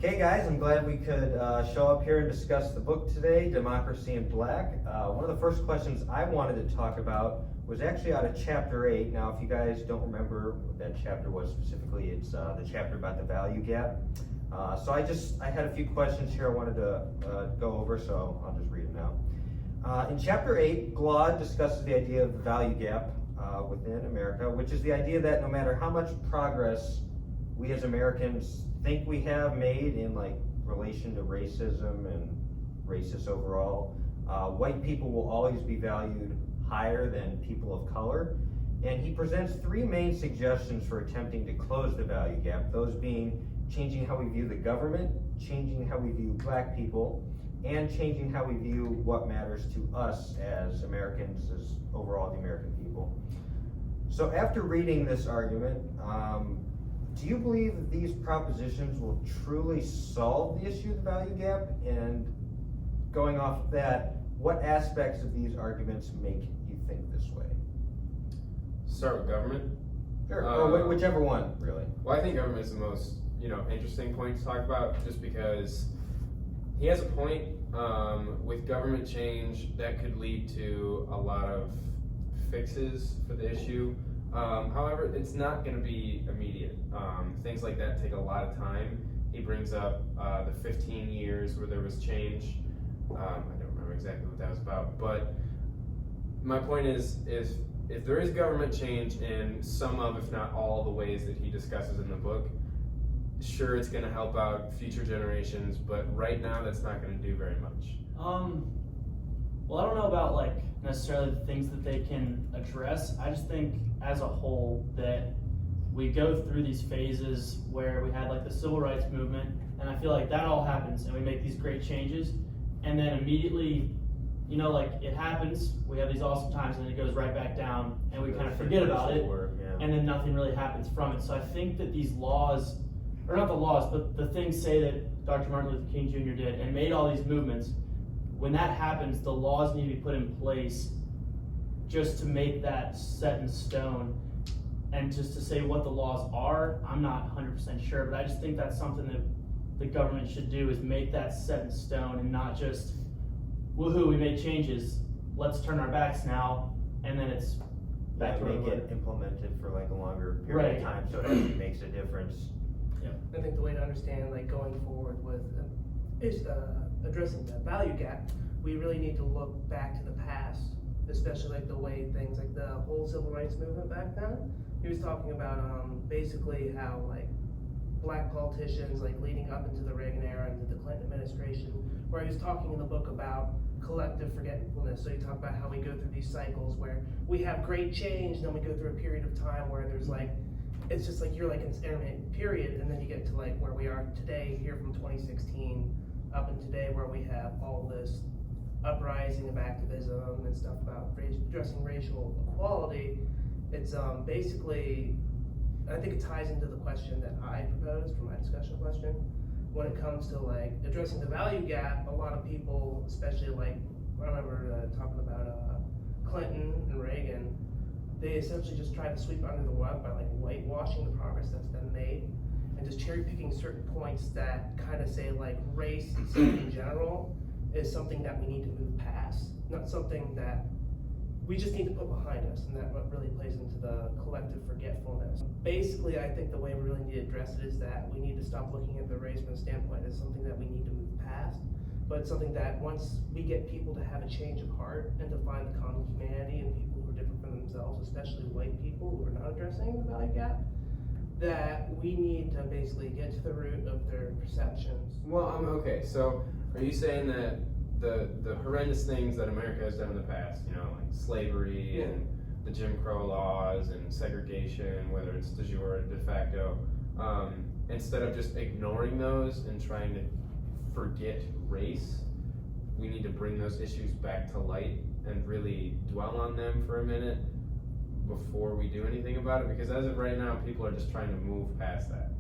Okay, guys, I'm glad we could show up here and discuss the book today, Democracy in Black. One of the first questions I wanted to talk about was actually out of chapter 8. Now, if you guys don't remember what that chapter was specifically, it's the chapter about the value gap. So I had a few questions here I wanted to go over, so I'll just read them now. In chapter 8, Groth discusses the idea of the value gap within America, which is the idea that no matter how much progress we as Americans think we have made in relation to racism and racists overall, white people will always be valued higher than people of color. And he presents three main suggestions for attempting to close the value gap, those being changing how we view the government, changing how we view black people, and changing how we view what matters to us as Americans, as overall the American people. So after reading this argument, do you believe that these propositions will truly solve the issue of the value gap? And going off of that, what aspects of these arguments make you think this way? Start with government. Sure, or whichever one, really. Well, I think government is the most interesting point to talk about, just because he has a point. With government change, that could lead to a lot of fixes for the issue. However, it's not going to be immediate. Things like that take a lot of time. He brings up the 15 years where there was change. I don't remember exactly what that was about, but my point is if there is government change in some of, if not all, the ways that he discusses in the book, sure, it's going to help out future generations, but right now that's not going to do very much. Well, I don't know about necessarily the things that they can address. I just think as a whole that we go through these phases where we had the civil rights movement, and I feel like that all happens and we make these great changes, and then immediately, it happens, we have these awesome times, and then it goes right back down and we kind of forget about it, and then nothing really happens from it. So I think that these laws, or not the laws, but the things say that Dr. Martin Luther King Jr. did and made all these movements. When that happens, the laws need to be put in place just to make that set in stone. And just to say what the laws are, I'm not 100% sure, but I just think that's something that the government should do, is make that set in stone and not just, woohoo, we made changes, let's turn our backs now, and then it's back to make it implemented for a longer period of time so it actually makes a difference. I think the way to understand going forward with is addressing the value gap, we really need to look back to the past, especially the way things the whole civil rights movement back then. He was talking about basically how black politicians leading up into the Reagan era and the Clinton administration, where he was talking in the book about collective forgetfulness. So you talk about how we go through these cycles where we have great change, then we go through a period of time where there's it's just you're in this intermittent period, and then you get to where we are today, here from 2016 up in today, where we have all this uprising of activism and stuff about addressing racial equality. It's basically, I think it ties into the question that I proposed for my discussion question. When it comes to addressing the value gap, a lot of people, especially I remember talking about Clinton and Reagan, they essentially just try to sweep under the rug by whitewashing the progress that's been made and just cherry picking certain points that kind of say race in general is something that we need to move past, not something that we just need to put behind us, and that what really plays into the collective forgetfulness. Basically, I think the way we really need to address it is that we need to stop looking at the race from a standpoint as something that we need to move past, but something that once we get people to have a change of heart and to find the common humanity in people who are different from themselves, especially white people who are not addressing the value gap, that we need to basically get to the root of their perceptions. Well, okay, so are you saying that the horrendous things that America has done in the past, slavery and the Jim Crow laws and segregation, whether it's de jure or de facto, instead of just ignoring those and trying to forget race, we need to bring those issues back to light and really dwell on them for a minute before we do anything about it? Because as of right now, people are just trying to move past that.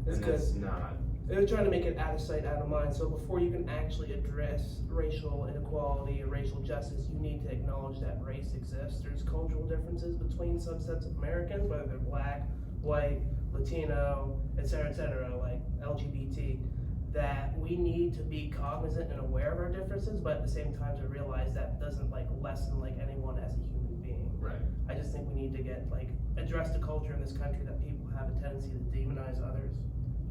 And that's not. They're trying to make it out of sight, out of mind. So before you can actually address racial inequality or racial justice, you need to acknowledge that race exists. There's cultural differences between subsets of Americans, whether they're black, white, Latino, et cetera, LGBT. we need to be cognizant and aware of our differences, but at the same time to realize that doesn't like lessen like anyone as a human being. Right. I just think we need to get like address the culture in this country that people have a tendency to demonize others.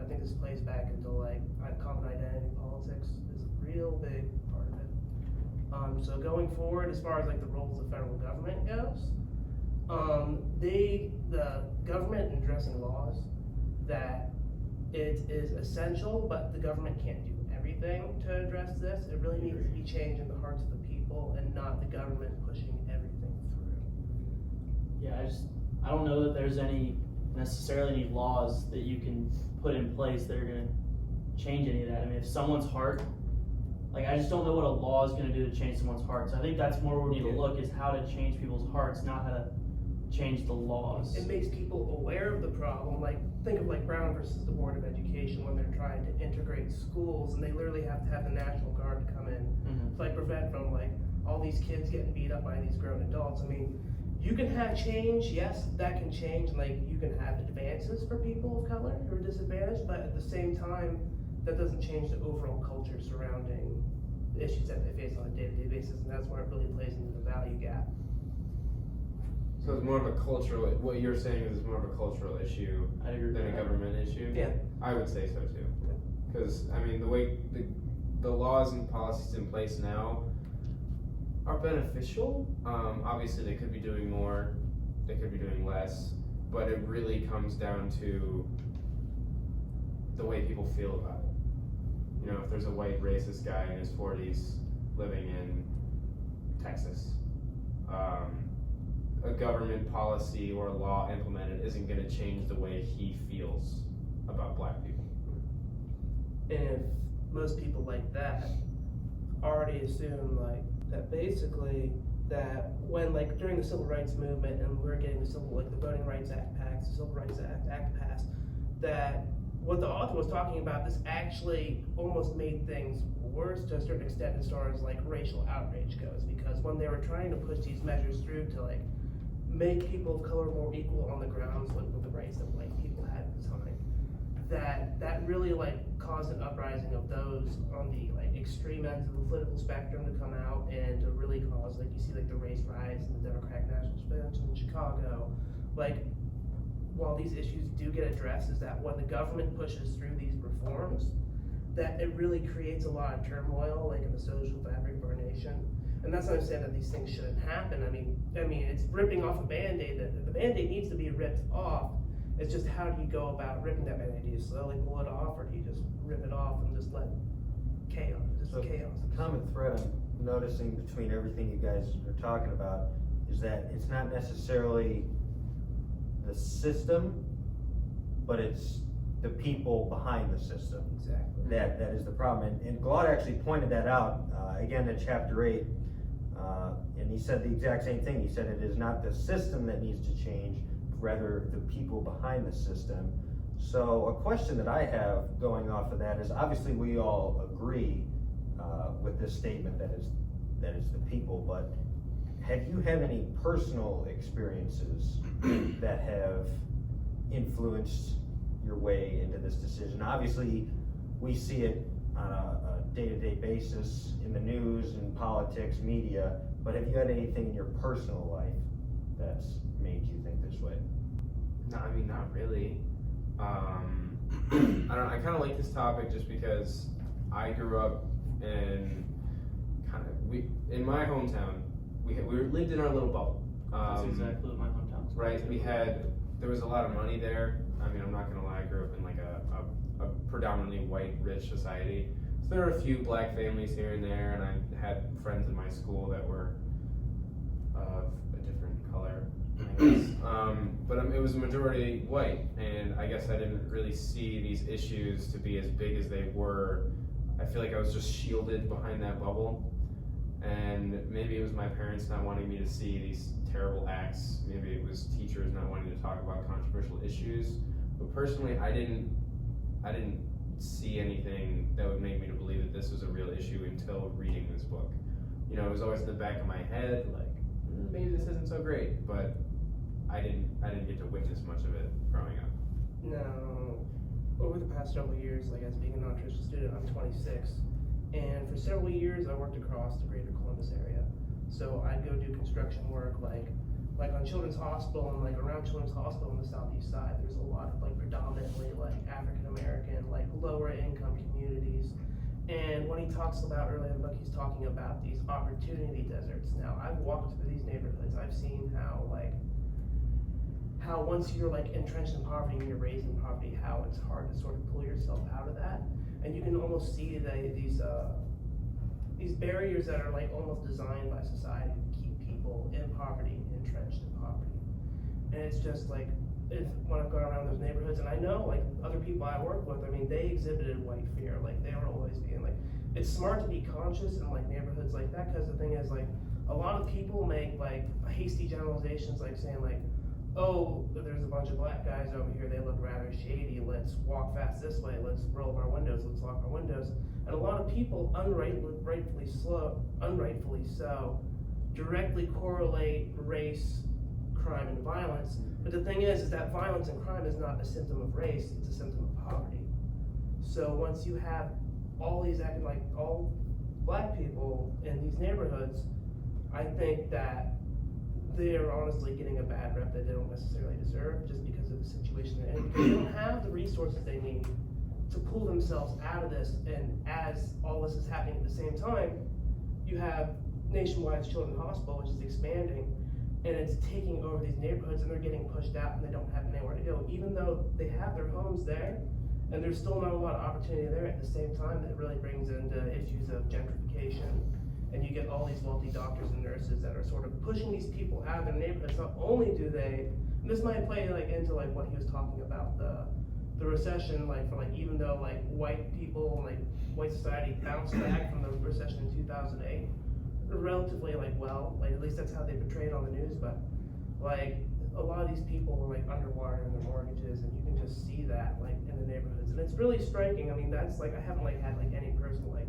I think this plays back into like common identity politics is a real big part of it. So going forward, as far as like the roles of federal government goes, the government in addressing laws that it is essential, but the government can't do everything to address this. It really needs to be changed in the hearts of the people and not the government pushing everything through. Yeah, I don't know that there's necessarily any laws that you can put in place that are gonna change any of that. I mean, if someone's heart, like, I just don't know what a law is gonna do to change someone's heart. So I think that's more where we need to look, is how to change people's hearts, not how to change the laws. It makes people aware of the problem. Like, think of like Brown versus the Board of Education when they're trying to integrate schools, and they literally have to have the National Guard come in to like prevent from like all these kids getting beat up by these grown adults. I mean, you can have change, yes, that can change, and like you can have advances for people of color who are disadvantaged, but at the same time, that doesn't change the overall culture surrounding the issues that they face on a day-to-day basis, and that's where it really plays into the value gap. So it's more of a cultural, what you're saying is more of a cultural issue I agree than with a that. government issue? Yeah. I would say so too. Because, I mean, the way the laws and policies in place now are beneficial. Obviously, they could be doing more, they could be doing less, but it really comes down to the way people feel about it. You know, if there's a white racist guy in his 40s living in Texas, a government policy or a law implemented isn't going to change the way he feels about black people. And if most people like that already assume like that basically that when like during the civil rights movement and we're getting the Voting Rights Act passed, the Civil Rights Act passed, that what the author was talking about, this actually almost made things worse to a certain extent as far as like racial outrage goes, because when they were trying to push these measures through to like make people of color more equal on the grounds with the rights that white people had at the time, that really like caused an uprising of those on the like extreme ends of the political spectrum to come out and to really cause, like you see like the race riots and the Democratic National Convention in Chicago. Like, while these issues do get addressed, is that when the government pushes through these reforms, that it really creates a lot of turmoil like in the social fabric of our nation. And that's not saying that these things shouldn't happen. I mean, it's ripping off a Band-Aid. The Band-Aid needs to be ripped off. It's just how do you go about ripping that Band-Aid? Do you slowly pull it off, or do you just rip it off and just let chaos? The common thread I'm noticing between everything you guys are talking about is that it's not necessarily the system, but it's the people behind the system. Exactly. That is the problem. And Groth actually pointed that out again in chapter 8. And he said the exact same thing. He said it is not the system that needs to change, rather the people behind the system. So a question that I have going off of that is, obviously we all agree with this statement that is the people, but have you had any personal experiences that have influenced your way into this decision? Obviously, we see it on a day-to-day basis in the news and politics, media, but have you had anything in your personal life that's made you think this way? No, I mean, not really. I don't know, I kind of like this topic just because I grew up in in my hometown, we lived in our little bubble. That's exactly what my hometown's Right, there was a lot of money there. I mean, I'm not gonna lie, I grew up in like a predominantly white, rich society. So there were a few black families here and there, and I had friends in my school that were of a different color, I guess. But it was a majority white, and I guess I didn't really see these issues to be as big as they were. I feel like I was just shielded behind that bubble, and maybe it was my parents not wanting me to see these terrible acts. Maybe it was teachers not wanting to talk about controversial issues. But personally, I didn't see anything that would make me to believe that this was a real issue until reading this book. You know, it was always in the back of my head, like, maybe this isn't so great, but I didn't get to witness much of it growing up. No, over the past several years, like as being a non-traditional student, I'm 26, and for several years I worked across the greater Columbus area. So I'd go do construction work, like on Children's Hospital and like around Children's Hospital on the southeast side. There's a lot of like predominantly like African American, like lower income communities. And when he talks about earlier in the book, he's talking about these opportunity deserts. Now, I've walked through these neighborhoods. I've seen how once you're like entrenched in poverty and you're raised in poverty, how it's hard to sort of pull yourself out of that. And you can almost see these barriers that are like almost designed by society to keep people in poverty, entrenched in poverty. And it's just like, when I've gone around those neighborhoods, and I know like other people I work with, I mean, they exhibited white fear. Like they were always being like, it's smart to be conscious in like neighborhoods like that, because the thing is like, a lot of people make like hasty generalizations, like saying like, oh, there's a bunch of black guys over here, they look rather shady, let's walk fast this way, let's roll up our windows, let's lock our windows. And a lot of people unrightfully so, directly correlate race, crime, and violence. But the thing is that violence and crime is not a symptom of race, it's a symptom of poverty. So once you have all these acting like all black people in these neighborhoods, I think that they are honestly getting a bad rep that they don't necessarily deserve just because of the situation they're in. Because they don't have the resources they need to pull themselves out of this. And as all this is happening at the same time, you have Nationwide's Children's Hospital, which is expanding, and it's taking over these neighborhoods, and they're getting pushed out, and they don't have anywhere to go. Even though they have their homes there, and there's still not a lot of opportunity there, at the same time, that really brings into issues of gentrification. And you get all these wealthy doctors and nurses that are sort of pushing these people out of their neighborhoods. Not only do they, and this might play like into like what he was talking about, the recession, like for like, even though like white people, like white society bounced back from the recession in 2008, relatively like well, like at least that's how they portrayed on the news, but like a lot of these people were like underwater in their mortgages, and you can just see that like in the neighborhoods. And it's really striking. I mean, that's like, I haven't like had like any personal like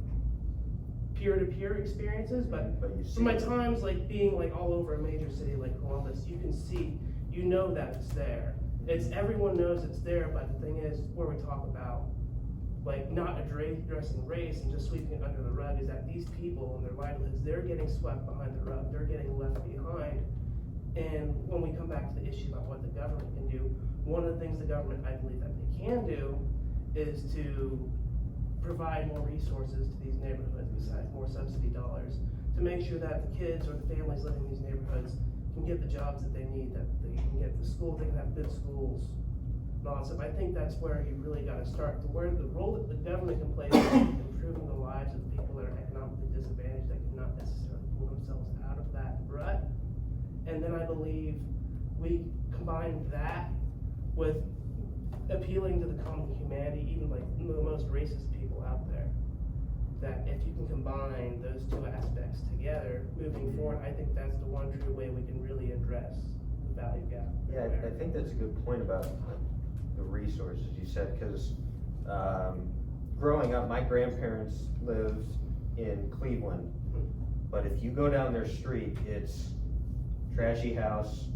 peer-to-peer experiences, but from my times like being like all over a major city like Columbus, you can see, you know that it's there. It's, everyone knows it's there, but the thing is, where we talk about like not addressing race and just sweeping it under the rug, is that these people and their livelihoods, they're getting swept behind the rug, they're getting left behind. And when we come back to the issue about what the government can do, one of the things the government, I believe that they can do, is to provide more resources to these neighborhoods besides more subsidy dollars, to make sure that the kids or the families living in these neighborhoods can get the jobs that they need, that they can get the school, they can have good schools, and all that stuff. I think that's where you really got to start, to where the role that the government can play in improving the lives of people that are economically disadvantaged, that cannot necessarily pull themselves out of that rut. And then I believe we combine that with appealing to the common humanity, even like the most racist people out there, that if you can combine those two aspects together moving forward, I think that's the one true way we can really address the value gap. Yeah, I think that's a good point about the resources you said, because growing up, my grandparents lived in Cleveland, but if you go down their street, it's trashy house,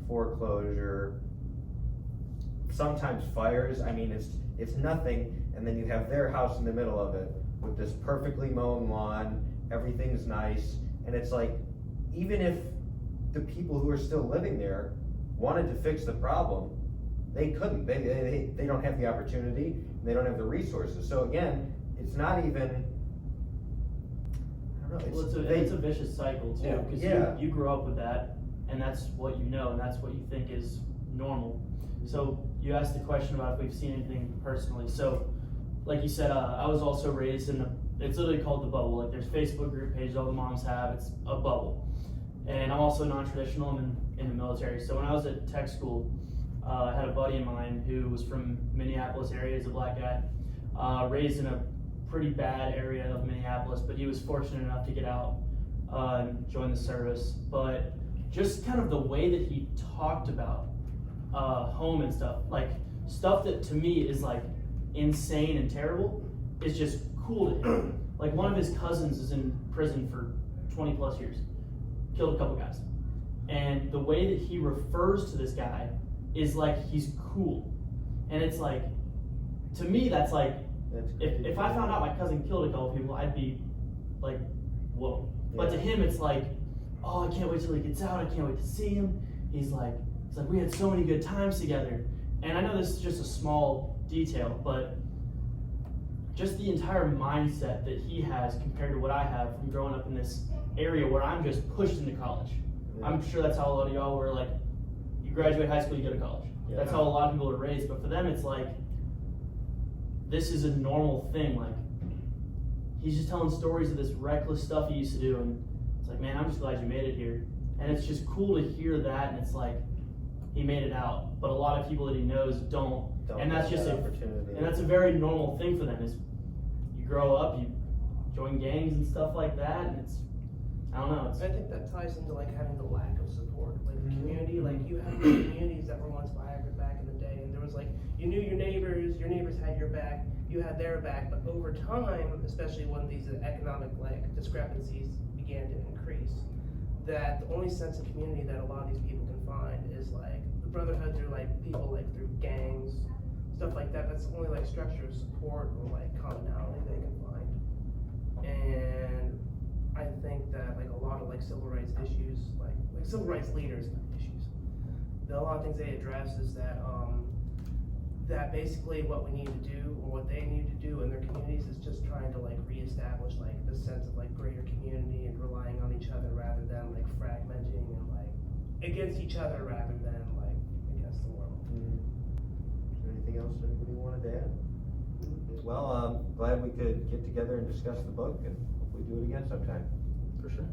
foreclosure, sometimes fires. I mean, it's nothing, and then you have their house in the middle of it with this perfectly mown lawn, everything's nice, and it's like, even if the people who are still living there wanted to fix the problem, they couldn't. They don't have the opportunity, they don't have the resources. So again, it's not even, I don't know. It's a vicious cycle too, because you grow up with that, and that's what you know, and that's what you think is normal. So you asked the question about if we've seen anything personally. So like you said, I was also raised in it's literally called the bubble. Like there's Facebook group pages all the moms have, it's a bubble. And I'm also non-traditional, I'm in the military. So when I was at tech school, I had a buddy of mine who was from Minneapolis area, he's a black guy, raised in a pretty bad area of Minneapolis, but he was fortunate enough to get out and join the service. But just kind of the way that he talked about home and stuff, like stuff that to me is like insane and terrible, is just cool to him. Like one of his cousins is in prison for 20 plus years, killed a couple guys. And the way that he refers to this guy is like he's cool. And it's like, to me, that's like, That's if I found out my cousin killed a couple people, I'd be like, whoa. But to him, it's like, oh, I can't wait till he gets out. I can't wait to see him. He's like, we had so many good times together. And I know this is just a small detail, but just the entire mindset that he has compared to what I have from growing up in this area where I'm just pushed into college. Yeah. I'm sure that's how a lot of y'all were, like, you graduate high school, you go to college. Yeah. That's how a lot of people are raised, but for them it's like, this is a normal thing. Like, he's just telling stories of this reckless stuff he used to do, and it's like, man, I'm just glad you made it here. And it's just cool to hear that, and it's like, he made it out, but a lot of people that he knows don't. And that's have just that opportunity. and that's a very normal thing for them. Is you grow up, you join gangs and stuff like that, and it's, I don't know. It's, I think that ties into like having the lack of support, like the Mhm. community. Like you have communities that were once vibrant back in the day, and there was like you knew your neighbors had your back, you had their back. But over time, especially when these economic like discrepancies began to increase, that the only sense of community that a lot of these people can find is like the brotherhood through like people like through gangs, stuff like that. That's the only like structure of support or like commonality they can find. And I think that like a lot of like civil rights issues, like civil rights leaders, not issues, a lot of things they address is that that basically what we need to do or what they need to do in their communities is just trying to like reestablish like the sense of like greater community and relying on each other rather than like fragmenting and like against each other rather than like against the world. Is there anything else anybody wanted to add? Well, glad we could get together and discuss the book, and hopefully do it again sometime. for sure.